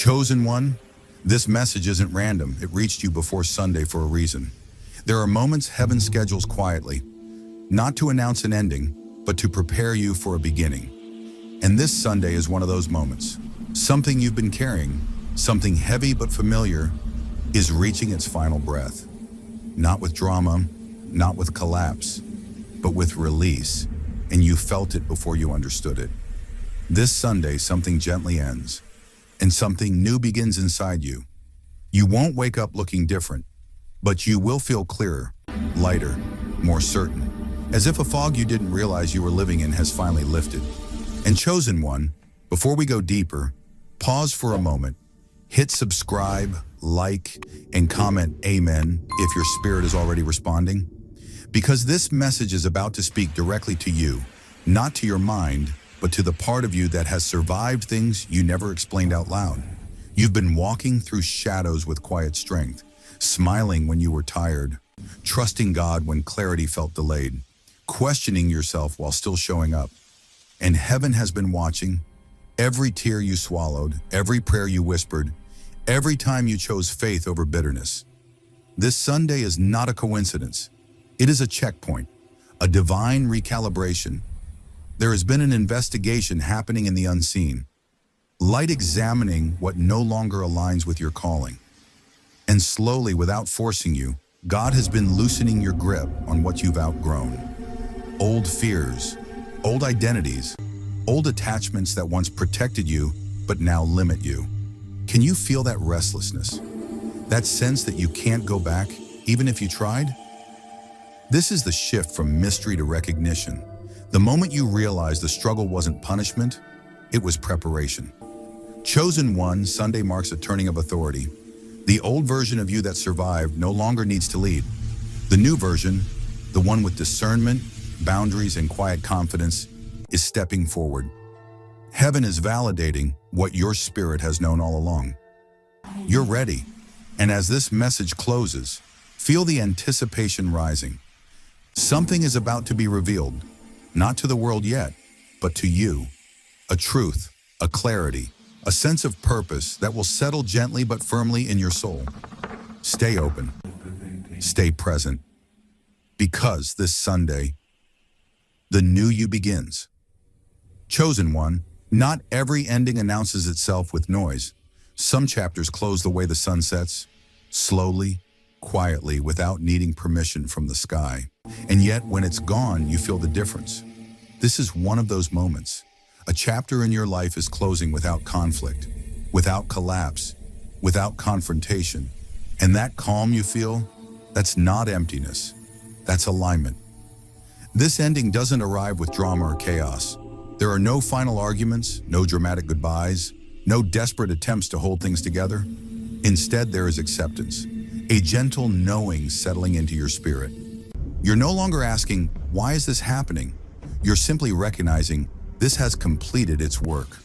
Chosen one, this message isn't random. It reached you before Sunday for a reason. There are moments heaven schedules quietly, not to announce an ending, but to prepare you for a beginning. And this Sunday is one of those moments. Something you've been carrying, something heavy but familiar, is reaching its final breath. Not with drama, not with collapse, but with release, and you felt it before you understood it. This Sunday, something gently ends, and something new begins inside you. You won't wake up looking different, but you will feel clearer, lighter, more certain, as if a fog you didn't realize you were living in has finally lifted. And chosen one, before we go deeper, pause for a moment, hit subscribe, like, and comment amen if your spirit is already responding. Because this message is about to speak directly to you, not to your mind, but to the part of you that has survived things you never explained out loud. You've been walking through shadows with quiet strength, smiling when you were tired, trusting God when clarity felt delayed, questioning yourself while still showing up. And heaven has been watching. Every tear you swallowed, every prayer you whispered, every time you chose faith over bitterness. This Sunday is not a coincidence. It is a checkpoint, a divine recalibration. There has been an investigation happening in the unseen, light examining what no longer aligns with your calling. And slowly, without forcing you, God has been loosening your grip on what you've outgrown. Old fears, old identities, old attachments that once protected you, but now limit you. Can you feel that restlessness? That sense that you can't go back, even if you tried? This is the shift from mystery to recognition. The moment you realize the struggle wasn't punishment, it was preparation. Chosen one, Sunday marks a turning of authority. The old version of you that survived no longer needs to lead. The new version, the one with discernment, boundaries, and quiet confidence, is stepping forward. Heaven is validating what your spirit has known all along. You're ready, and as this message closes, feel the anticipation rising. Something is about to be revealed, not to the world yet, but to you. A truth, a clarity, a sense of purpose that will settle gently but firmly in your soul. Stay open, stay present, because this Sunday, the new you begins. Chosen one, not every ending announces itself with noise. Some chapters close the way the sun sets, slowly, quietly, without needing permission from the sky. And yet, when it's gone, you feel the difference. This is one of those moments. A chapter in your life is closing without conflict, without collapse, without confrontation. And that calm you feel, that's not emptiness, that's alignment. This ending doesn't arrive with drama or chaos. There are no final arguments, no dramatic goodbyes, no desperate attempts to hold things together. Instead, there is acceptance, a gentle knowing settling into your spirit. You're no longer asking, why is this happening? You're simply recognizing this has completed its work.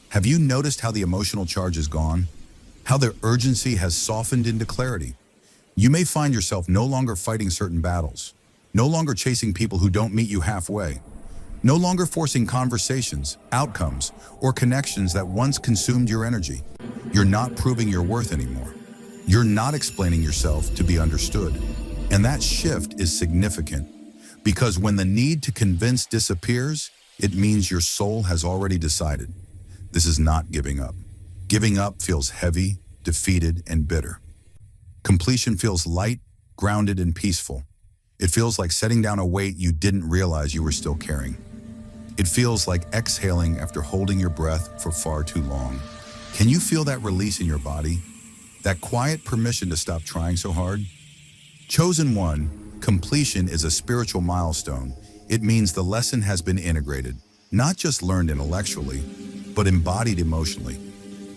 Have you noticed how the emotional charge is gone? How the urgency has softened into clarity? You may find yourself no longer fighting certain battles, no longer chasing people who don't meet you halfway, no longer forcing conversations, outcomes, or connections that once consumed your energy. You're not proving your worth anymore. You're not explaining yourself to be understood. And that shift is significant because when the need to convince disappears, it means your soul has already decided. This is not giving up. Giving up feels heavy, defeated, and bitter. Completion feels light, grounded, and peaceful. It feels like setting down a weight you didn't realize you were still carrying. It feels like exhaling after holding your breath for far too long. Can you feel that release in your body? That quiet permission to stop trying so hard? Chosen one, completion is a spiritual milestone. It means the lesson has been integrated, not just learned intellectually, but embodied emotionally.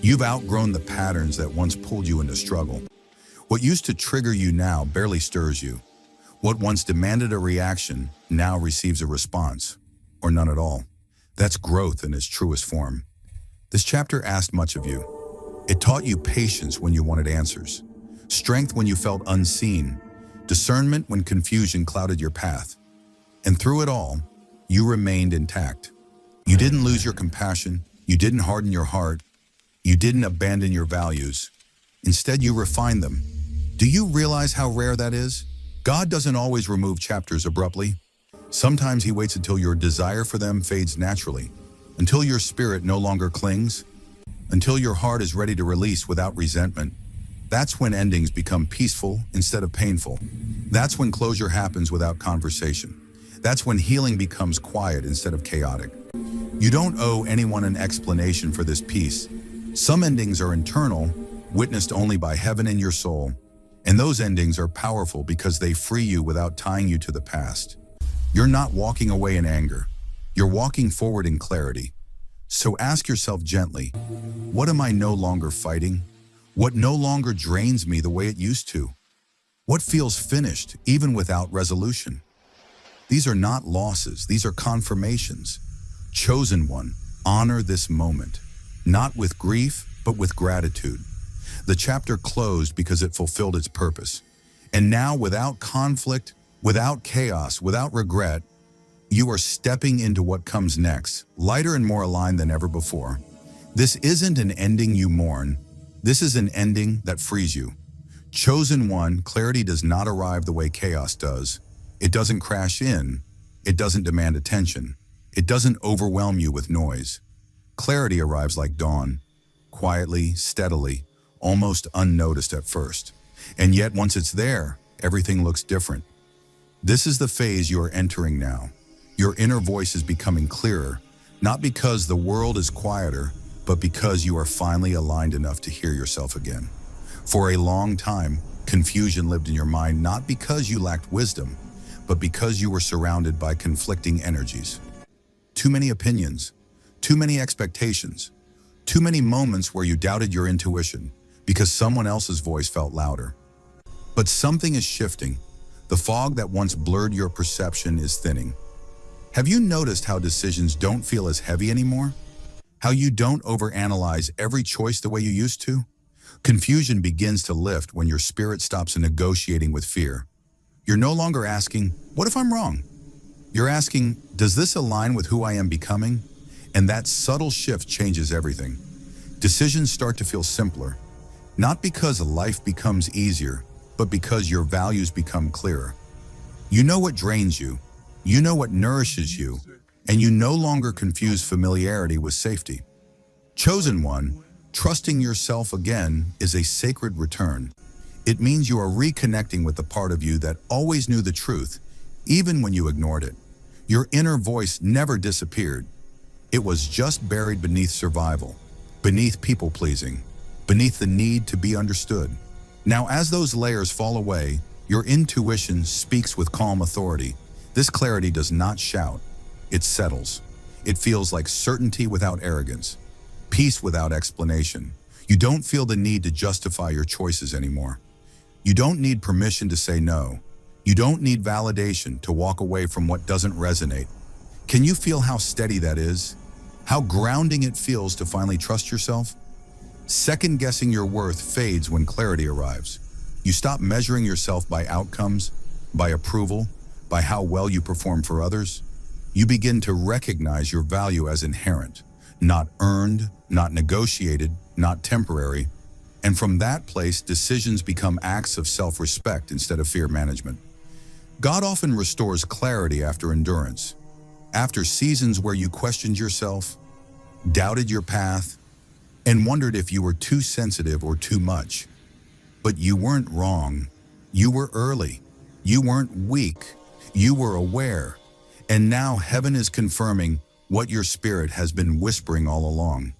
You've outgrown the patterns that once pulled you into struggle. What used to trigger you now barely stirs you. What once demanded a reaction now receives a response, or none at all. That's growth in its truest form. This chapter asked much of you. It taught you patience when you wanted answers, strength when you felt unseen, discernment when confusion clouded your path. And through it all, you remained intact. You didn't lose your compassion, you didn't harden your heart, You didn't abandon your values. Instead, you refined them. Do you realize how rare that is? God doesn't always remove chapters abruptly. Sometimes he waits until your desire for them fades naturally, until your spirit no longer clings, until your heart is ready to release without resentment. That's when endings become peaceful instead of painful. That's when closure happens without conversation. That's when healing becomes quiet instead of chaotic. You don't owe anyone an explanation for this peace. Some endings are internal, witnessed only by heaven and your soul. And those endings are powerful because they free you without tying you to the past. You're not walking away in anger. You're walking forward in clarity. So ask yourself gently, what am I no longer fighting? What no longer drains me the way it used to? What feels finished, even without resolution? These are not losses, these are confirmations. Chosen one, honor this moment, not with grief, but with gratitude. The chapter closed because it fulfilled its purpose. And now, without conflict, without chaos, without regret, you are stepping into what comes next, lighter and more aligned than ever before. This isn't an ending you mourn. This is an ending that frees you. Chosen one, clarity does not arrive the way chaos does. It doesn't crash in. It doesn't demand attention. It doesn't overwhelm you with noise. Clarity arrives like dawn, quietly, steadily, almost unnoticed at first. And yet, once it's there, everything looks different. This is the phase you are entering now. Your inner voice is becoming clearer, not because the world is quieter, but because you are finally aligned enough to hear yourself again. For a long time, confusion lived in your mind not because you lacked wisdom, but because you were surrounded by conflicting energies. Too many opinions, too many expectations, too many moments where you doubted your intuition because someone else's voice felt louder. But something is shifting. The fog that once blurred your perception is thinning. Have you noticed how decisions don't feel as heavy anymore? How you don't overanalyze every choice the way you used to? Confusion begins to lift when your spirit stops negotiating with fear. You're no longer asking, what if I'm wrong? You're asking, does this align with who I am becoming? And that subtle shift changes everything. Decisions start to feel simpler, not because life becomes easier, but because your values become clearer. You know what drains you, you know what nourishes you, and you no longer confuse familiarity with safety. Chosen one, trusting yourself again is a sacred return. It means you are reconnecting with the part of you that always knew the truth, even when you ignored it. Your inner voice never disappeared. It was just buried beneath survival, beneath people-pleasing, beneath the need to be understood. Now, as those layers fall away, your intuition speaks with calm authority. This clarity does not shout. It settles. It feels like certainty without arrogance, peace without explanation. You don't feel the need to justify your choices anymore. You don't need permission to say no. You don't need validation to walk away from what doesn't resonate. Can you feel how steady that is? How grounding it feels to finally trust yourself? Second-guessing your worth fades when clarity arrives. You stop measuring yourself by outcomes, by approval, by how well you perform for others. You begin to recognize your value as inherent, not earned, not negotiated, not temporary. And from that place, decisions become acts of self-respect instead of fear management. God often restores clarity after endurance, after seasons where you questioned yourself, doubted your path, and wondered if you were too sensitive or too much. But you weren't wrong. You were early. You weren't weak. You were aware. And now heaven is confirming what your spirit has been whispering all along.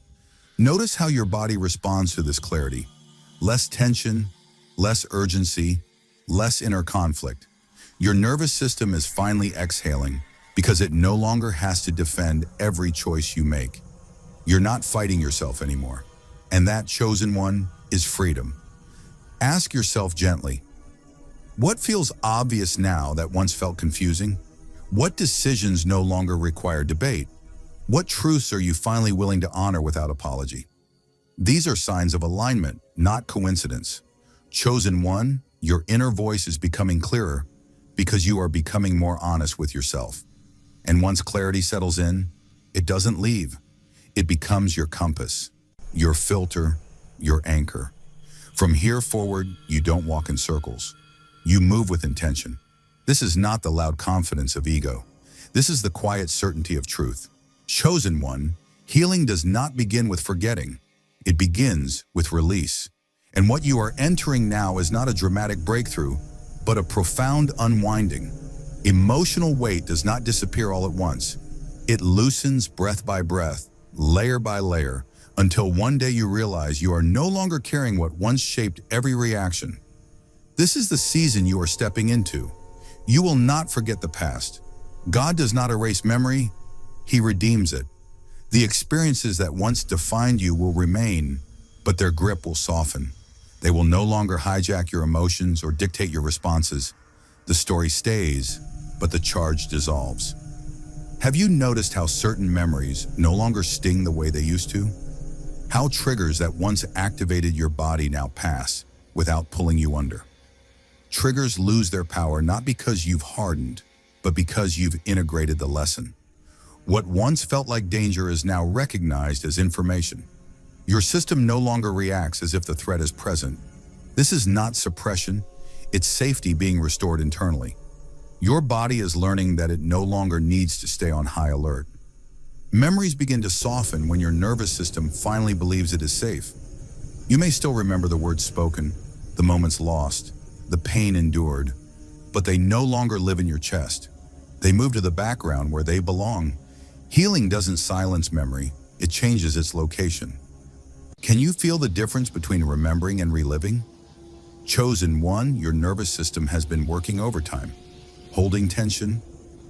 Notice how your body responds to this clarity. Less tension, less urgency, less inner conflict. Your nervous system is finally exhaling because it no longer has to defend every choice you make. You're not fighting yourself anymore. And that chosen one is freedom. Ask yourself gently, what feels obvious now that once felt confusing? What decisions no longer require debate? What truths are you finally willing to honor without apology? These are signs of alignment, not coincidence. Chosen one, your inner voice is becoming clearer because you are becoming more honest with yourself. And once clarity settles in, it doesn't leave. It becomes your compass. your filter, your anchor. From here forward, you don't walk in circles. You move with intention. This is not the loud confidence of ego. This is the quiet certainty of truth. Chosen one, healing does not begin with forgetting. It begins with release. And what you are entering now is not a dramatic breakthrough, but a profound unwinding. Emotional weight does not disappear all at once. It loosens breath by breath, layer by layer, until one day you realize you are no longer carrying what once shaped every reaction. This is the season you are stepping into. You will not forget the past. God does not erase memory, He redeems it. The experiences that once defined you will remain, but their grip will soften. They will no longer hijack your emotions or dictate your responses. The story stays, but the charge dissolves. Have you noticed how certain memories no longer sting the way they used to? How triggers that once activated your body now pass without pulling you under? Triggers lose their power not because you've hardened, but because you've integrated the lesson. What once felt like danger is now recognized as information. Your system no longer reacts as if the threat is present. This is not suppression, it's safety being restored internally. Your body is learning that it no longer needs to stay on high alert. Memories begin to soften when your nervous system finally believes it is safe. You may still remember the words spoken, the moments lost, the pain endured, but they no longer live in your chest. They move to the background where they belong. Healing doesn't silence memory, it changes its location. Can you feel the difference between remembering and reliving? Chosen one, your nervous system has been working overtime, holding tension,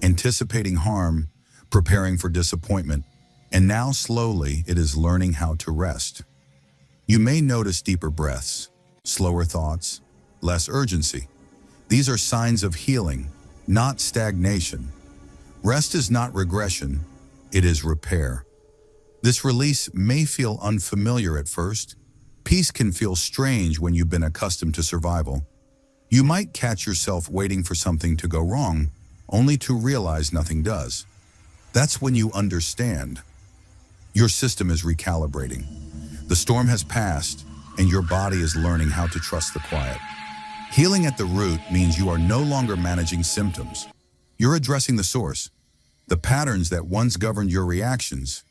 anticipating harm, preparing for disappointment, and now slowly it is learning how to rest. You may notice deeper breaths, slower thoughts, less urgency. These are signs of healing, not stagnation. Rest is not regression, it is repair. This release may feel unfamiliar at first. Peace can feel strange when you've been accustomed to survival. You might catch yourself waiting for something to go wrong, only to realize nothing does. That's when you understand. Your system is recalibrating. The storm has passed, and your body is learning how to trust the quiet. Healing at the root means you are no longer managing symptoms. You're addressing the source. The patterns that once governed your reactions,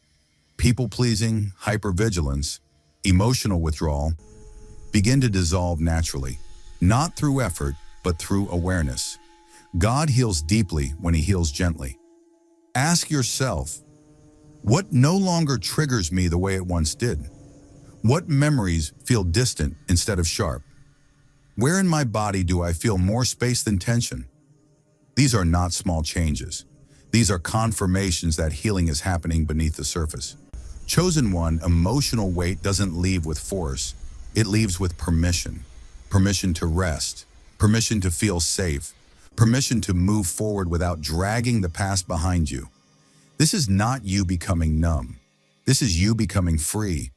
people-pleasing, hypervigilance, emotional withdrawal, begin to dissolve naturally, not through effort, but through awareness. God heals deeply when He heals gently. Ask yourself, what no longer triggers me the way it once did? What memories feel distant instead of sharp? Where in my body do I feel more space than tension? These are not small changes. These are confirmations that healing is happening beneath the surface. Chosen one, emotional weight doesn't leave with force. It leaves with permission. Permission to rest. Permission to feel safe. Permission to move forward without dragging the past behind you. This is not you becoming numb. This is you becoming free.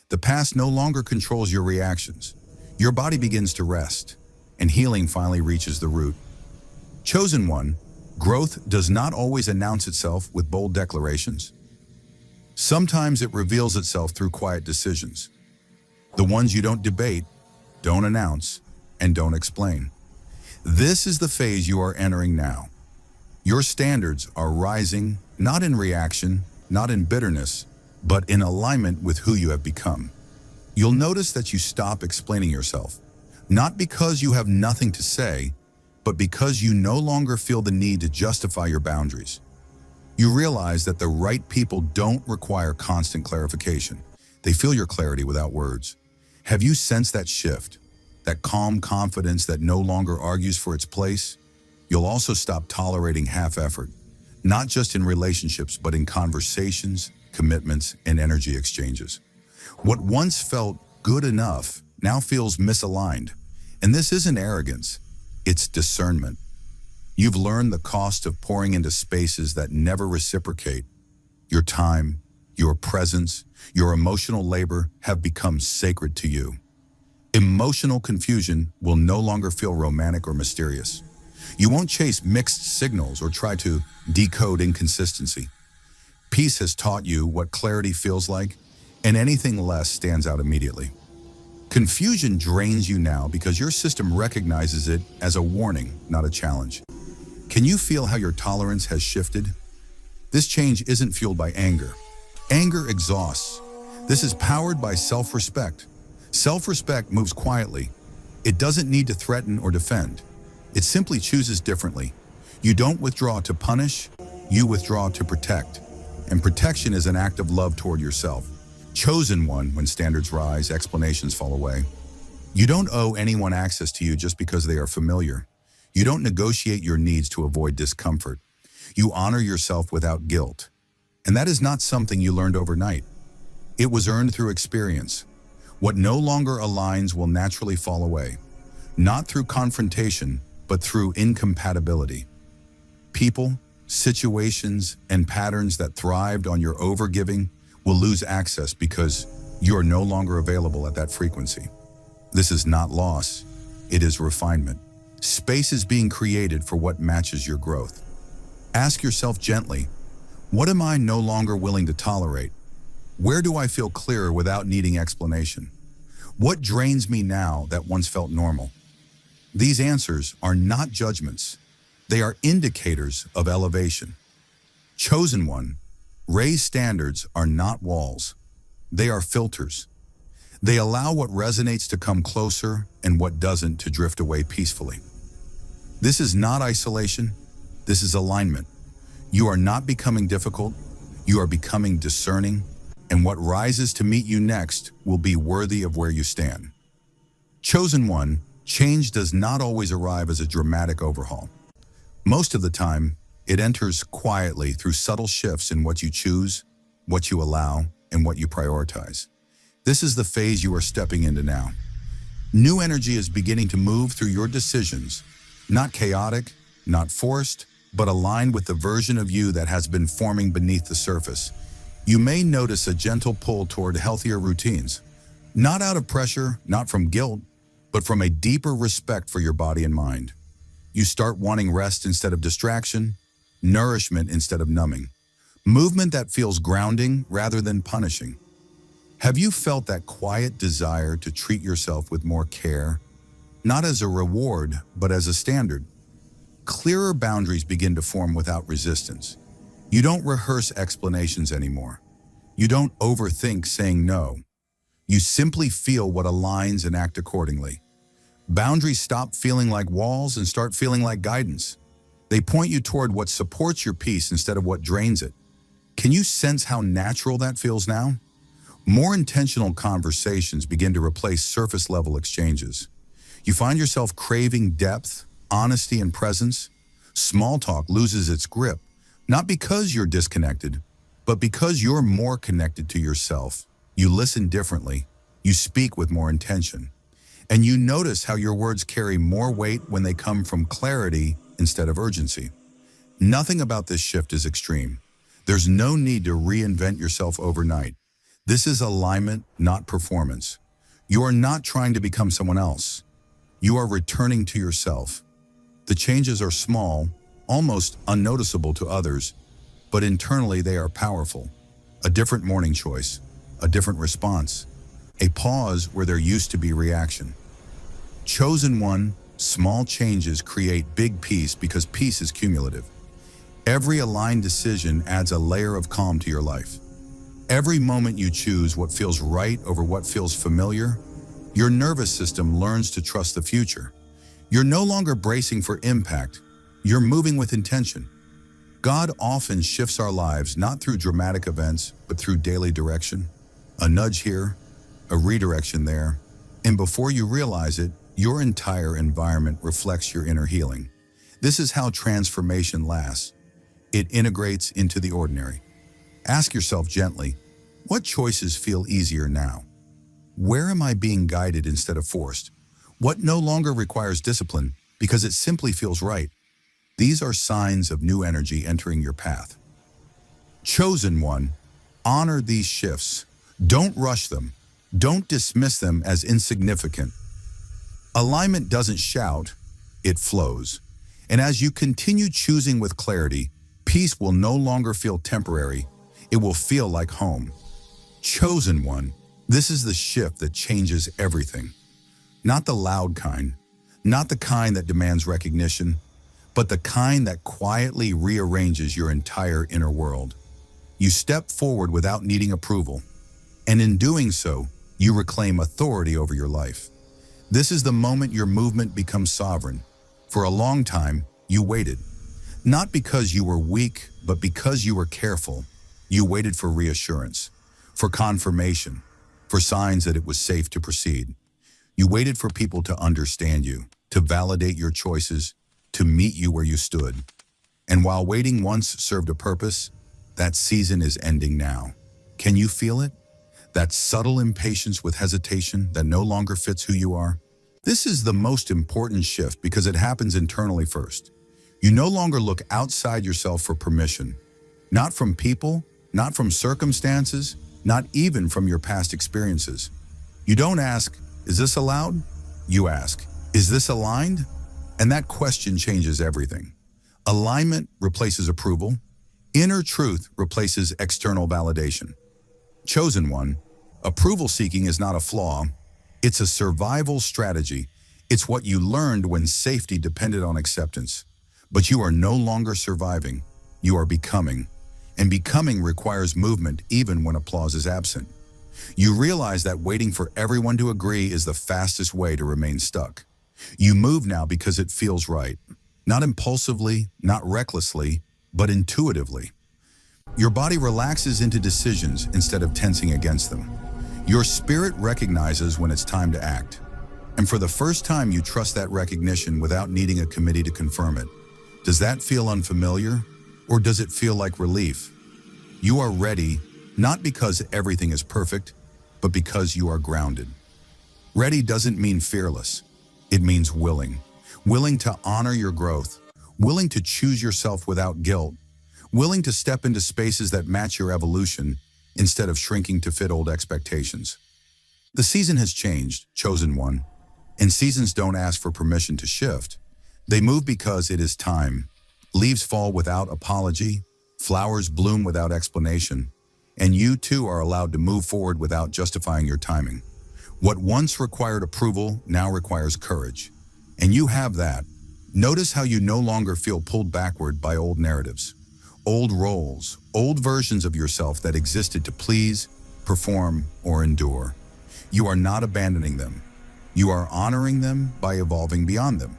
The past no longer controls your reactions. Your body begins to rest, and healing finally reaches the root. Chosen one, growth does not always announce itself with bold declarations. Sometimes it reveals itself through quiet decisions. The ones you don't debate, don't announce, and don't explain. This is the phase you are entering now. Your standards are rising, not in reaction, not in bitterness, but in alignment with who you have become. You'll notice that you stop explaining yourself, not because you have nothing to say, but because you no longer feel the need to justify your boundaries. You realize that the right people don't require constant clarification. They feel your clarity without words. Have you sensed that shift? That calm confidence that no longer argues for its place? You'll also stop tolerating half-effort, not just in relationships, but in conversations, commitments, and energy exchanges. What once felt good enough now feels misaligned. And this isn't arrogance, it's discernment. You've learned the cost of pouring into spaces that never reciprocate. Your time, your presence, your emotional labor have become sacred to you. Emotional confusion will no longer feel romantic or mysterious. You won't chase mixed signals or try to decode inconsistency. Peace has taught you what clarity feels like. and anything less stands out immediately. Confusion drains you now because your system recognizes it as a warning, not a challenge. Can you feel how your tolerance has shifted? This change isn't fueled by anger. Anger exhausts. This is powered by self-respect. Self-respect moves quietly. It doesn't need to threaten or defend. It simply chooses differently. You don't withdraw to punish, you withdraw to protect. And protection is an act of love toward yourself. Chosen one, when standards rise, explanations fall away. You don't owe anyone access to you just because they are familiar. You don't negotiate your needs to avoid discomfort. You honor yourself without guilt. And that is not something you learned overnight. It was earned through experience. What no longer aligns will naturally fall away, not through confrontation, but through incompatibility. People, situations, and patterns that thrived on your overgiving will lose access because you are no longer available at that frequency. This is not loss, it is refinement. Space is being created for what matches your growth. Ask yourself gently, what am I no longer willing to tolerate? Where do I feel clearer without needing explanation? What drains me now that once felt normal? These answers are not judgments. They are indicators of elevation. Chosen one, raised standards are not walls. They are filters. They allow what resonates to come closer and what doesn't to drift away peacefully. This is not isolation. This is alignment. You are not becoming difficult. You are becoming discerning. And what rises to meet you next will be worthy of where you stand. Chosen one, change does not always arrive as a dramatic overhaul. Most of the time, it enters quietly through subtle shifts in what you choose, what you allow, and what you prioritize. This is the phase you are stepping into now. New energy is beginning to move through your decisions, not chaotic, not forced, but aligned with the version of you that has been forming beneath the surface. You may notice a gentle pull toward healthier routines, not out of pressure, not from guilt, but from a deeper respect for your body and mind. You start wanting rest instead of distraction, nourishment instead of numbing, movement that feels grounding rather than punishing. Have you felt that quiet desire to treat yourself with more care, not as a reward, but as a standard? Clearer boundaries begin to form without resistance. You don't rehearse explanations anymore. You don't overthink saying no. You simply feel what aligns and act accordingly. Boundaries stop feeling like walls and start feeling like guidance. They point you toward what supports your peace instead of what drains it. Can you sense how natural that feels now? More intentional conversations begin to replace surface-level exchanges. You find yourself craving depth, honesty, and presence. Small talk loses its grip, not because you're disconnected, but because you're more connected to yourself. You listen differently, you speak with more intention, and you notice how your words carry more weight when they come from clarity instead of urgency. Nothing about this shift is extreme. There's no need to reinvent yourself overnight. This is alignment, not performance. You are not trying to become someone else. You are returning to yourself. The changes are small, almost unnoticeable to others, but internally they are powerful. A different morning choice, a different response, a pause where there used to be reaction. Chosen one, small changes create big peace because peace is cumulative. Every aligned decision adds a layer of calm to your life. Every moment you choose what feels right over what feels familiar, your nervous system learns to trust the future. You're no longer bracing for impact, you're moving with intention. God often shifts our lives not through dramatic events, but through daily direction. A nudge here, a redirection there, and before you realize it, your entire environment reflects your inner healing. This is how transformation lasts. It integrates into the ordinary. Ask yourself gently, what choices feel easier now? Where am I being guided instead of forced? What no longer requires discipline because it simply feels right? These are signs of new energy entering your path. Chosen one, honor these shifts. Don't rush them. Don't dismiss them as insignificant. Alignment doesn't shout, it flows. And as you continue choosing with clarity, peace will no longer feel temporary. It will feel like home. Chosen one, this is the shift that changes everything. Not the loud kind, not the kind that demands recognition, but the kind that quietly rearranges your entire inner world. You step forward without needing approval, and in doing so, you reclaim authority over your life. This is the moment your movement becomes sovereign. For a long time, you waited. Not because you were weak, but because you were careful. You waited for reassurance, for confirmation, for signs that it was safe to proceed. You waited for people to understand you, to validate your choices, to meet you where you stood. And while waiting once served a purpose, that season is ending now. Can you feel it? That subtle impatience with hesitation that no longer fits who you are? This is the most important shift because it happens internally first. You no longer look outside yourself for permission. Not from people, not from circumstances, not even from your past experiences. You don't ask, is this allowed? You ask, is this aligned? And that question changes everything. Alignment replaces approval. Inner truth replaces external validation. Chosen one, approval seeking is not a flaw. It's a survival strategy. It's what you learned when safety depended on acceptance. But you are no longer surviving. You are becoming. And becoming requires movement even when applause is absent. You realize that waiting for everyone to agree is the fastest way to remain stuck. You move now because it feels right. Not impulsively, not recklessly, but intuitively. Your body relaxes into decisions instead of tensing against them. Your spirit recognizes when it's time to act. And for the first time, you trust that recognition without needing a committee to confirm it. Does that feel unfamiliar, or does it feel like relief? You are ready, not because everything is perfect, but because you are grounded. Ready doesn't mean fearless. It means willing. Willing to honor your growth, willing to choose yourself without guilt, willing to step into spaces that match your evolution instead of shrinking to fit old expectations. The season has changed, chosen one, and seasons don't ask for permission to shift. They move because it is time. Leaves fall without apology, flowers bloom without explanation, and you too are allowed to move forward without justifying your timing. What once required approval now requires courage, and you have that. Notice how you no longer feel pulled backward by old narratives. Old roles, old versions of yourself that existed to please, perform, or endure. You are not abandoning them. You are honoring them by evolving beyond them.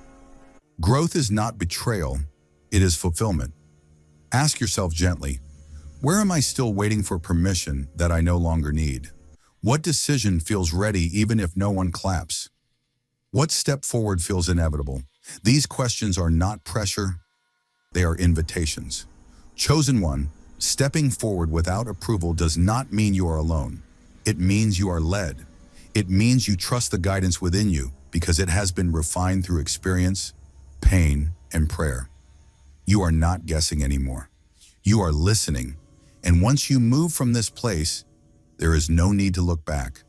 Growth is not betrayal, it is fulfillment. Ask yourself gently, where am I still waiting for permission that I no longer need? What decision feels ready even if no one claps? What step forward feels inevitable? These questions are not pressure, they are invitations. Chosen one, stepping forward without approval does not mean you are alone. It means you are led. It means you trust the guidance within you because it has been refined through experience, pain, and prayer. You are not guessing anymore. You are listening. And once you move from this place, there is no need to look back.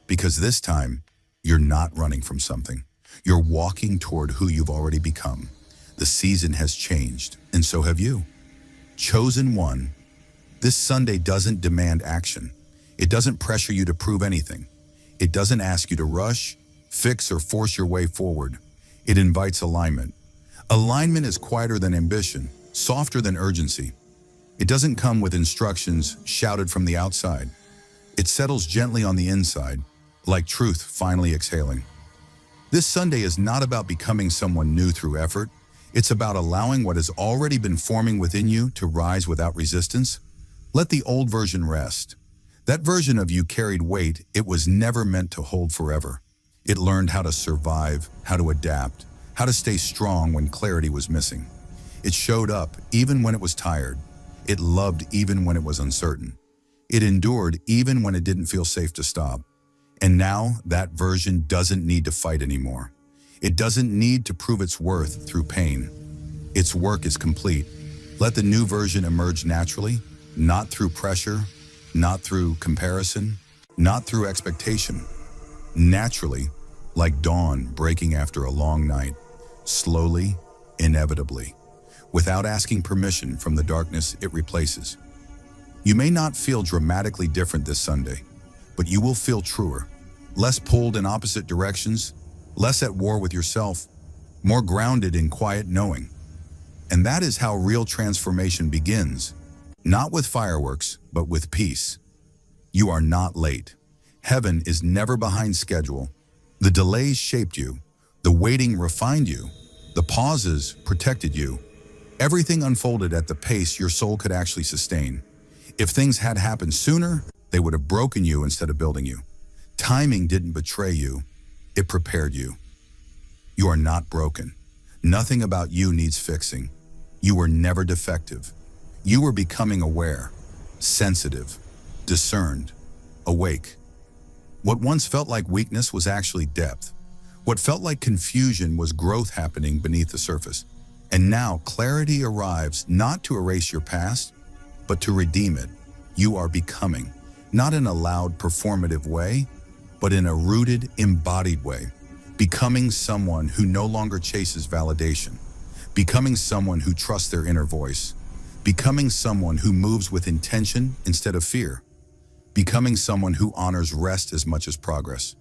Because this time, you're not running from something. You're walking toward who you've already become. The season has changed, and so have you. Chosen one, this Sunday doesn't demand action. It doesn't pressure you to prove anything. It doesn't ask you to rush, fix, or force your way forward. It invites alignment. Alignment is quieter than ambition, softer than urgency. It doesn't come with instructions shouted from the outside. It settles gently on the inside, like truth finally exhaling. This Sunday is not about becoming someone new through effort. It's about allowing what has already been forming within you to rise without resistance. Let the old version rest. That version of you carried weight it was never meant to hold forever. It learned how to survive, how to adapt, how to stay strong when clarity was missing. It showed up even when it was tired. It loved even when it was uncertain. It endured even when it didn't feel safe to stop. And now that version doesn't need to fight anymore. It doesn't need to prove its worth through pain. Its work is complete. Let the new version emerge naturally, not through pressure, not through comparison, not through expectation. Naturally, like dawn breaking after a long night, slowly, inevitably, without asking permission from the darkness it replaces. You may not feel dramatically different this Sunday, but you will feel truer, less pulled in opposite directions, less at war with yourself, more grounded in quiet knowing. And that is how real transformation begins, not with fireworks, but with peace. You are not late. Heaven is never behind schedule. The delays shaped you. The waiting refined you. The pauses protected you. Everything unfolded at the pace your soul could actually sustain. If things had happened sooner, they would have broken you instead of building you. Timing didn't betray you. It prepared you. You are not broken. Nothing about you needs fixing. You were never defective. You were becoming aware, sensitive, discerned, awake. What once felt like weakness was actually depth. What felt like confusion was growth happening beneath the surface. And now clarity arrives not to erase your past, but to redeem it. You are becoming, not in a loud performative way, but in a rooted, embodied way. Becoming someone who no longer chases validation. Becoming someone who trusts their inner voice. Becoming someone who moves with intention instead of fear. Becoming someone who honors rest as much as progress.